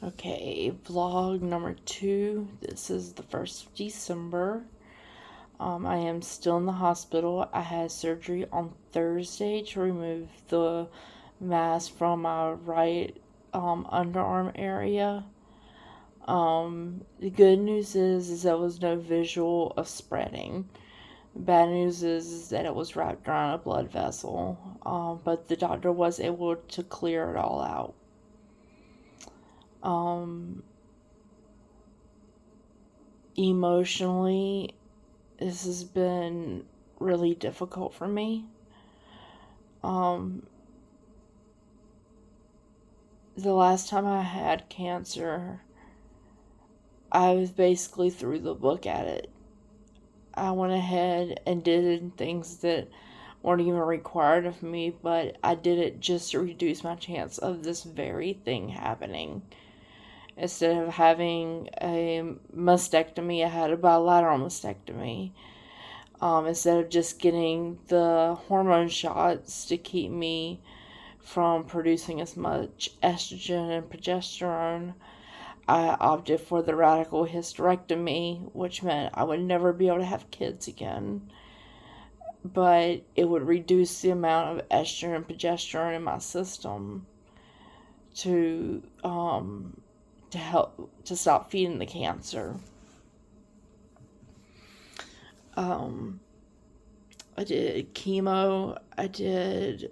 Okay, vlog number 2. This is the 1st of December. I am still in the hospital. I had surgery on Thursday to remove the mass from my right underarm area. The good news is there was no visual of spreading. The bad news is that it was wrapped around a blood vessel, but the doctor was able to clear it all out. Emotionally, this has been really difficult for me. The last time I had cancer, I was basically threw the book at it. I went ahead and did things that weren't even required of me, but I did it just to reduce my chance of this very thing happening. Instead of having a mastectomy, I had a bilateral mastectomy. Instead of just getting the hormone shots to keep me from producing as much estrogen and progesterone, I opted for the radical hysterectomy, which meant I would never be able to have kids again. But it would reduce the amount of estrogen and progesterone in my system to help to stop feeding the cancer. I did chemo, I did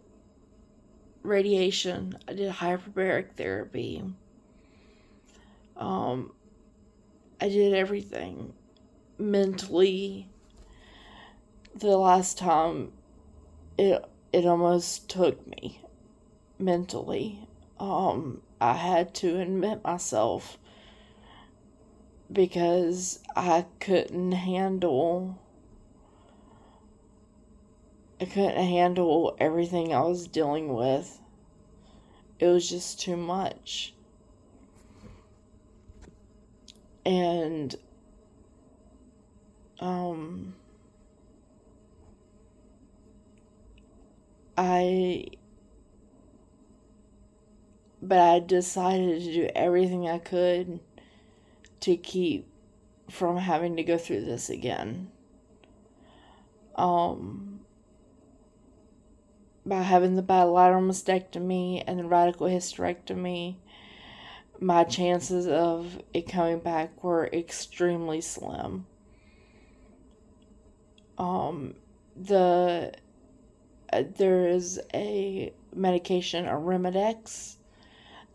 radiation, I did hyperbaric therapy. I did everything. Mentally, the last time it almost took me mentally. I had to admit myself because I couldn't handle everything I was dealing with. It was just too much. And I decided to do everything I could to keep from having to go through this again. By having the bilateral mastectomy and the radical hysterectomy, my chances of it coming back were extremely slim. There is a medication, Arimidex,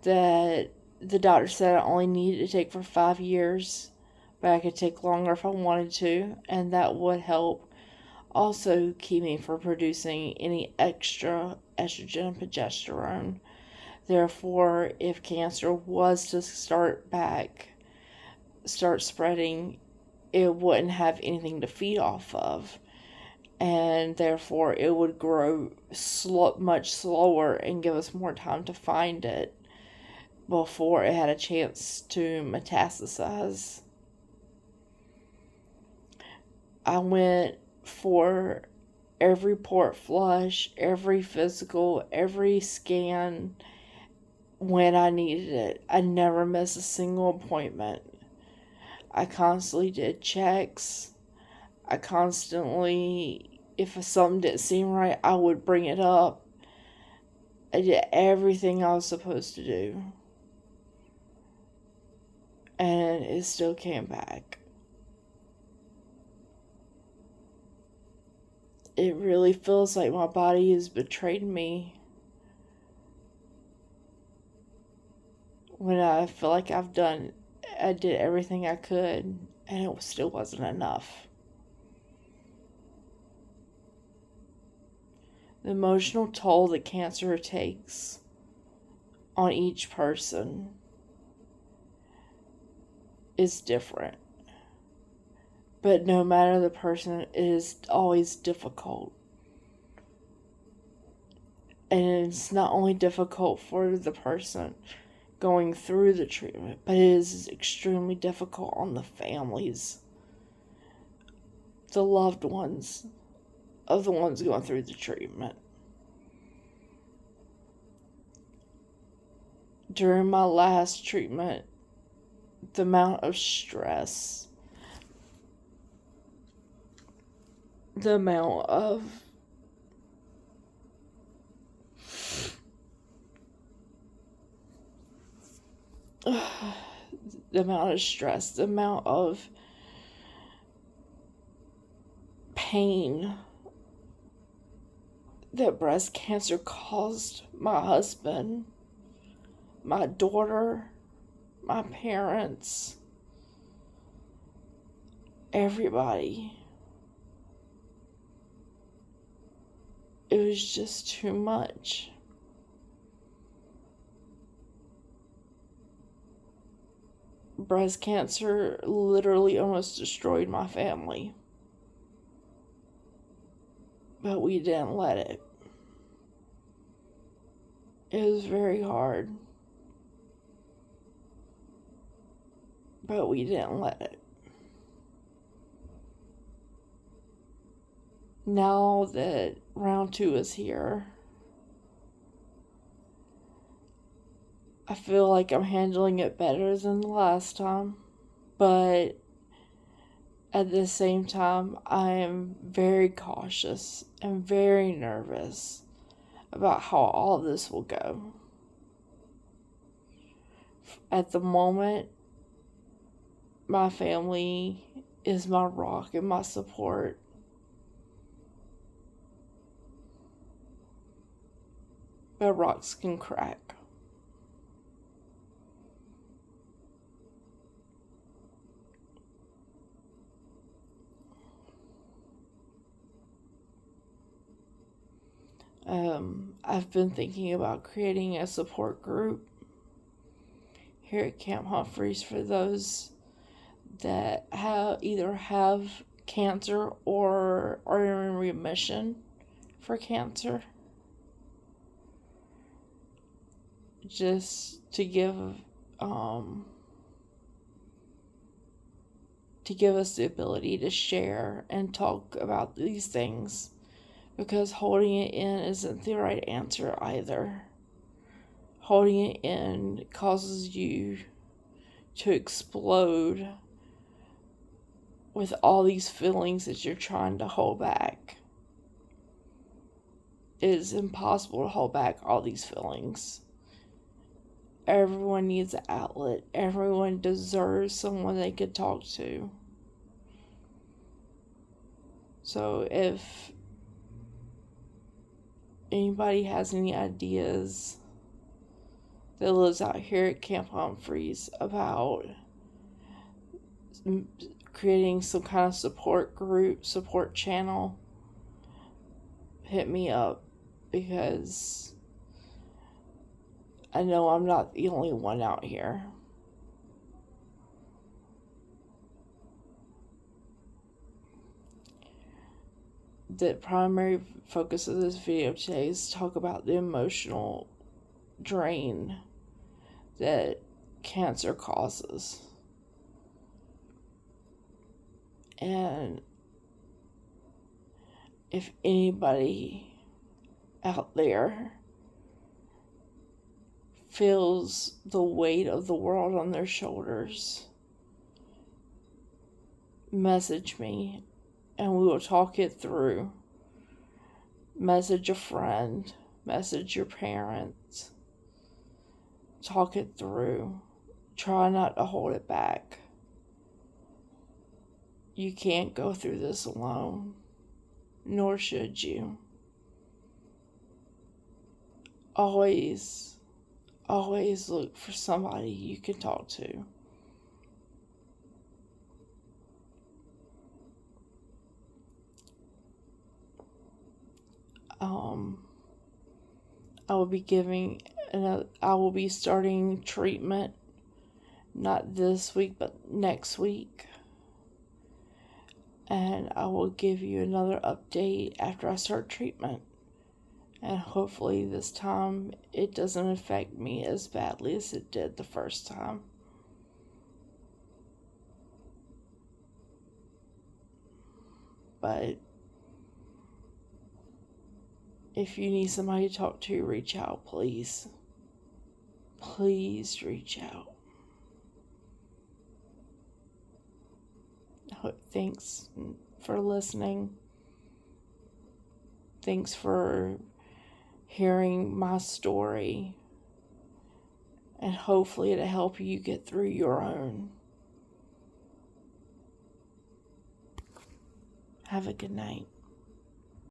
that the doctor said I only needed to take for 5 years, but I could take longer if I wanted to, and that would help also keep me from producing any extra estrogen and progesterone. Therefore, if cancer was to start spreading, it wouldn't have anything to feed off of. And therefore, it would grow much slower and give us more time to find it before it had a chance to metastasize. I went for every port flush, every physical, every scan when I needed it. I never missed a single appointment. I constantly did checks. I constantly, if something didn't seem right, I would bring it up. I did everything I was supposed to do. And it still came back. It really feels like my body has betrayed me when I feel like I did everything I could, and it still wasn't enough. The emotional toll that cancer takes on each person is different. But no matter the person, it is always difficult. And it's not only difficult for the person going through the treatment, but it is extremely difficult on the families, the loved ones of the ones going through the treatment. during my last treatment, the amount of stress, the amount of stress, the amount of pain that breast cancer caused my husband, my daughter, my parents, everybody. It was just too much. Breast cancer literally almost destroyed my family. But we didn't let it. It was very hard. But we didn't let it. Now that round 2 is here, I feel like I'm handling it better than the last time. But at the same time, I am very cautious and very nervous about how all this will go. At the moment, my family is my rock and my support. But rocks can crack. I've been thinking about creating a support group here at Camp Humphreys for those that either have cancer or are in remission for cancer. Just to give us the ability to share and talk about these things, because holding it in isn't the right answer either. Holding it in causes you to explode with all these feelings that you're trying to hold back. It is impossible to hold back all these feelings. Everyone needs an outlet. Everyone deserves someone they could talk to. So if anybody has any ideas that lives out here at Camp Humphreys about creating some kind of support group, support channel, hit me up, because I know I'm not the only one out here. The primary focus of this video today is to talk about the emotional drain that cancer causes. And if anybody out there feels the weight of the world on their shoulders, message me and we will talk it through. Message a friend, message your parents, talk it through. Try not to hold it back. You can't go through this alone, nor should you. Always look for somebody you can talk to. I will be starting treatment not this week but next week, and I will give you another update after I start treatment, and hopefully this time it doesn't affect me as badly as it did the first time. But if you need somebody to talk to, reach out, please. please reach out. Thanks for listening. Thanks for hearing my story. And hopefully it'll help you get through your own. Have a good night.